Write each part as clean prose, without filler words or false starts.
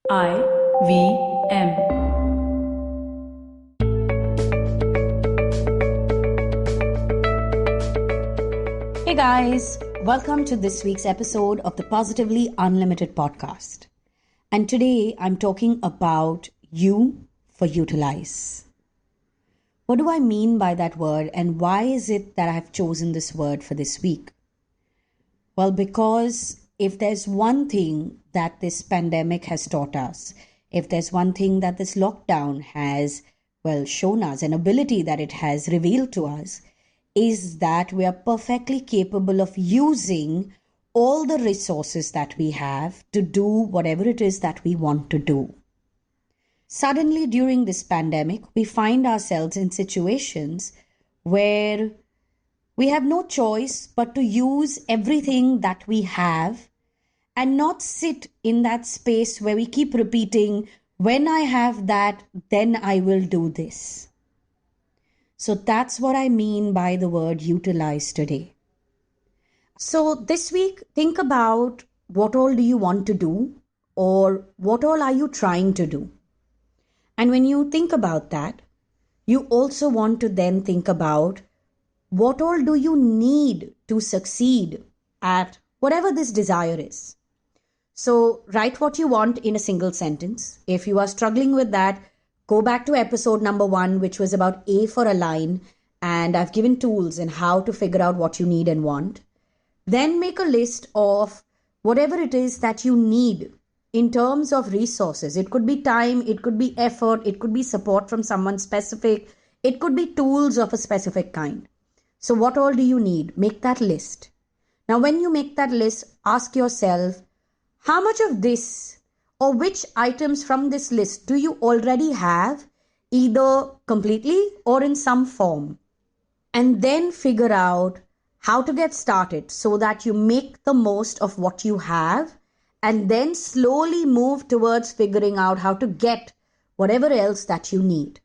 IVM. Hey guys, welcome to this week's episode of the Positively Unlimited podcast. And today I'm talking about U for utilize. What do I mean by that word, and why is it that I've chosen this word for this week? Well, because if there's one thing that this pandemic has taught us, if there's one thing that this lockdown has, shown us, an ability that it has revealed to us, is that we are perfectly capable of using all the resources that we have to do whatever it is that we want to do. Suddenly, during this pandemic, we find ourselves in situations where we have no choice but to use everything that we have and not sit in that space where we keep repeating, when I have that, then I will do this. So that's what I mean by the word utilize today. So this week, think about what all do you want to do, or what all are you trying to do? And when you think about that, you also want to then think about what all do you need to succeed at whatever this desire is. So write what you want in a single sentence. If you are struggling with that, go back to episode number 1, which was about A for align, and I've given tools in how to figure out what you need and want. Then make a list of whatever it is that you need in terms of resources. It could be time, it could be effort, it could be support from someone specific, it could be tools of a specific kind. So what all do you need? Make that list. Now, when you make that list, ask yourself, how much of this or which items from this list do you already have, either completely or in some form? And then figure out how to get started so that you make the most of what you have, and then slowly move towards figuring out how to get whatever else that you need.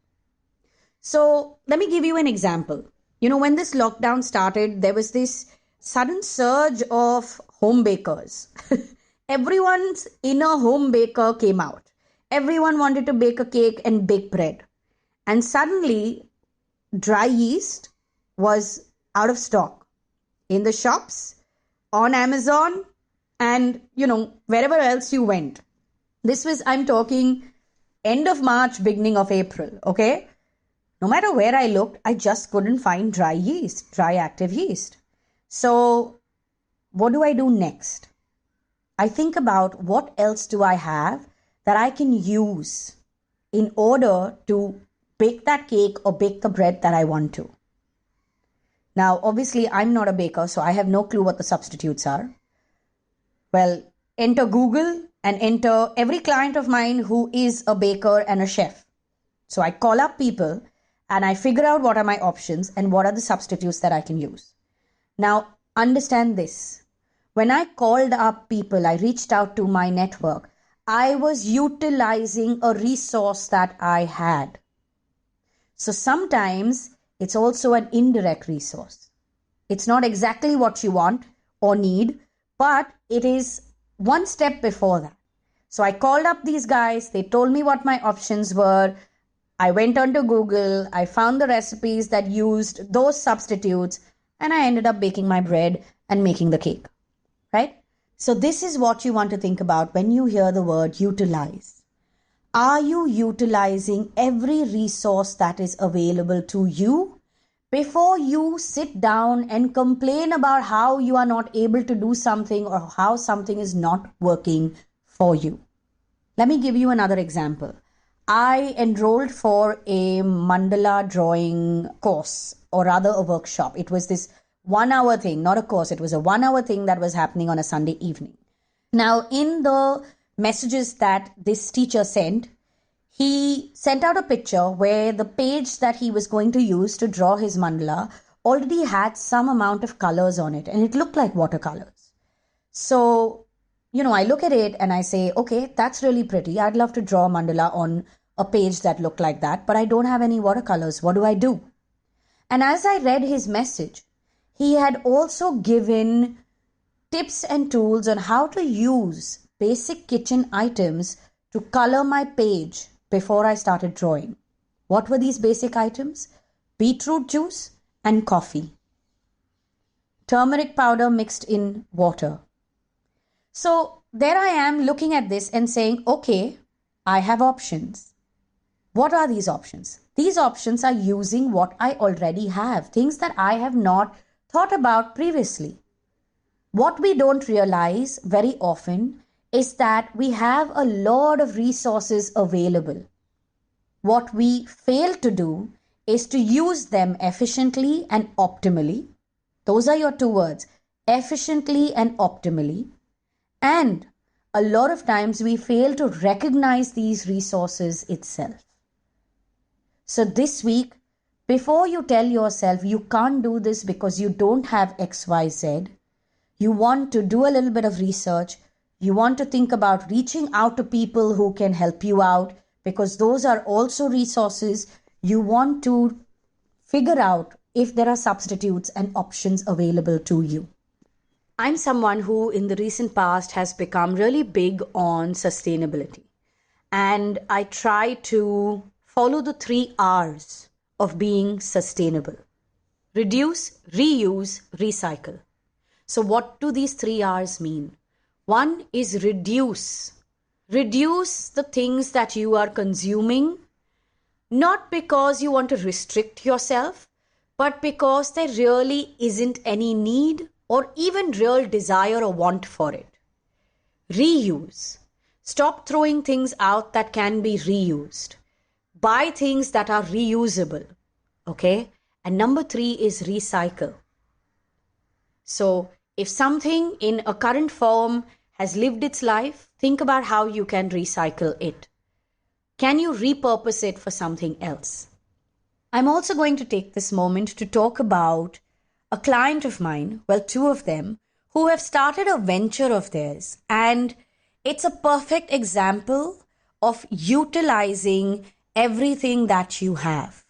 So let me give you an example. When this lockdown started, there was this sudden surge of home bakers. Everyone's inner home baker came out. Everyone wanted to bake a cake and bake bread. And suddenly, dry yeast was out of stock in the shops, on Amazon, and, wherever else you went. This was, I'm talking, end of March, beginning of April, okay? No matter where I looked, I just couldn't find dry active yeast. So what do I do next? I think about what else do I have that I can use in order to bake that cake or bake the bread that I want to. Now, obviously, I'm not a baker, so I have no clue what the substitutes are. Well, enter Google and enter every client of mine who is a baker and a chef. So I call up people and I figure out what are my options and what are the substitutes that I can use. Now, understand this. When I called up people, I reached out to my network, I was utilizing a resource that I had. So sometimes it's also an indirect resource. It's not exactly what you want or need, but it is one step before that. So I called up these guys, they told me what my options were. I went onto Google, I found the recipes that used those substitutes, and I ended up baking my bread and making the cake. Right? So this is what you want to think about when you hear the word utilize. Are you utilizing every resource that is available to you before you sit down and complain about how you are not able to do something or how something is not working for you? Let me give you another example. I enrolled for a mandala drawing course, or rather a workshop. It was this 1-hour thing, not a course. It was a 1-hour thing that was happening on a Sunday evening. Now, in the messages that this teacher sent, he sent out a picture where the page that he was going to use to draw his mandala already had some amount of colors on it, and it looked like watercolors. So, I look at it and I say, okay, that's really pretty. I'd love to draw a mandala on a page that looked like that, but I don't have any watercolors. What do I do? And as I read his message, he had also given tips and tools on how to use basic kitchen items to color my page before I started drawing. What were these basic items? Beetroot juice and coffee. Turmeric powder mixed in water. So there I am looking at this and saying, okay, I have options. What are these options? These options are using what I already have, things that I have not thought about previously. What we don't realize very often is that we have a lot of resources available. What we fail to do is to use them efficiently and optimally. Those are your two words, efficiently and optimally. And a lot of times we fail to recognize these resources itself. So this week, before you tell yourself you can't do this because you don't have XYZ, you want to do a little bit of research. You want to think about reaching out to people who can help you out because those are also resources. You want to figure out if there are substitutes and options available to you. I'm someone who in the recent past has become really big on sustainability. And I try to follow the 3 R's of being sustainable. Reduce, reuse, recycle. So what do these 3 R's mean? One is reduce. Reduce the things that you are consuming, not because you want to restrict yourself, but because there really isn't any need or even real desire or want for it. Reuse. Stop throwing things out that can be reused. Buy things that are reusable. Okay? And number 3 is recycle. So if something in a current form has lived its life, think about how you can recycle it. Can you repurpose it for something else? I'm also going to take this moment to talk about a client of mine, well, 2 of them, who have started a venture of theirs. And it's a perfect example of utilizing everything that you have.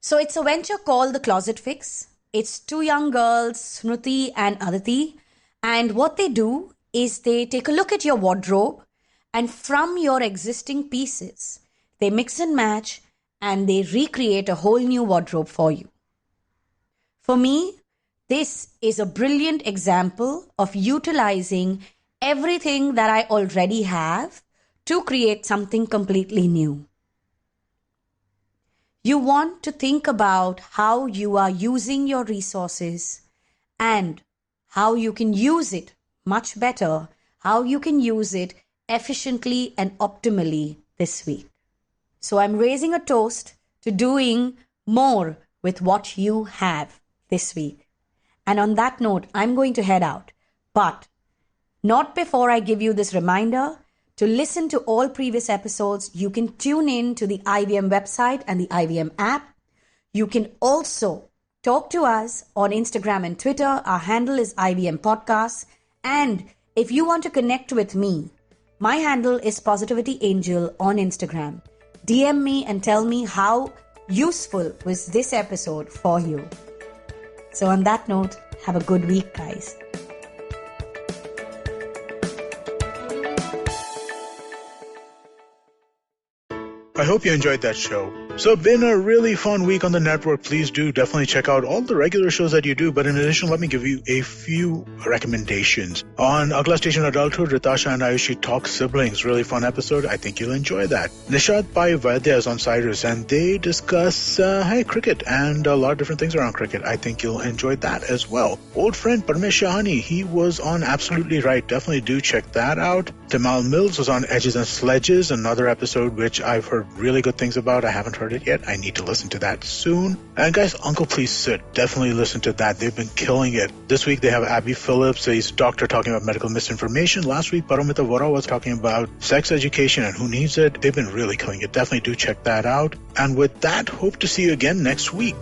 So it's a venture called The Closet Fix. It's 2 young girls, Smriti and Aditi. And what they do is they take a look at your wardrobe and from your existing pieces, they mix and match and they recreate a whole new wardrobe for you. For me, this is a brilliant example of utilizing everything that I already have to create something completely new. You want to think about how you are using your resources and how you can use it much better, how you can use it efficiently and optimally this week. So I'm raising a toast to doing more with what you have this week. And on that note, I'm going to head out. But not before I give you this reminder. To listen to all previous episodes, you can tune in to the IVM website and the IVM app. You can also talk to us on Instagram and Twitter. Our handle is IVM Podcasts. And if you want to connect with me, my handle is Positivity Angel on Instagram. DM me and tell me how useful was this episode for you. So on that note, have a good week, guys. I hope you enjoyed that show. So been a really fun week on the network. Please do definitely check out all the regular shows that you do. But in addition, let me give you a few recommendations. On Agla Station Adulthood, Ritasha and Ayushi talk siblings. Really fun episode. I think you'll enjoy that. Nishad Pai Vaidya is on Cyrus and they discuss cricket and a lot of different things around cricket. I think you'll enjoy that as well. Old friend Parmesh Shahani, he was on Absolutely Right. Definitely do check that out. Tamal Mills was on Edges and Sledges, another episode which I've heard really good things about. I haven't heard it yet. I need to listen to that soon. And guys, Uncle Please Sit. Definitely listen to that. They've been killing it. This week they have Abby Phillips. He's a doctor talking about medical misinformation. Last week, Paramita Vora was talking about sex education and who needs it. They've been really killing it. Definitely do check that out. And with that, hope to see you again next week.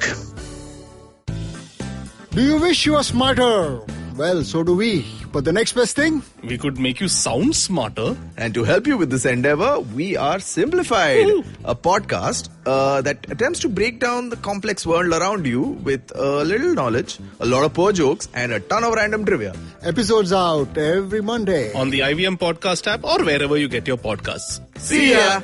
Do you wish you were smarter? Well, so do we. But the next best thing? We could make you sound smarter. And to help you with this endeavor, we are Simplified, a podcast that attempts to break down the complex world around you with a little knowledge, a lot of poor jokes, and a ton of random trivia. Episodes out every Monday. On the IVM Podcast app or wherever you get your podcasts. See ya!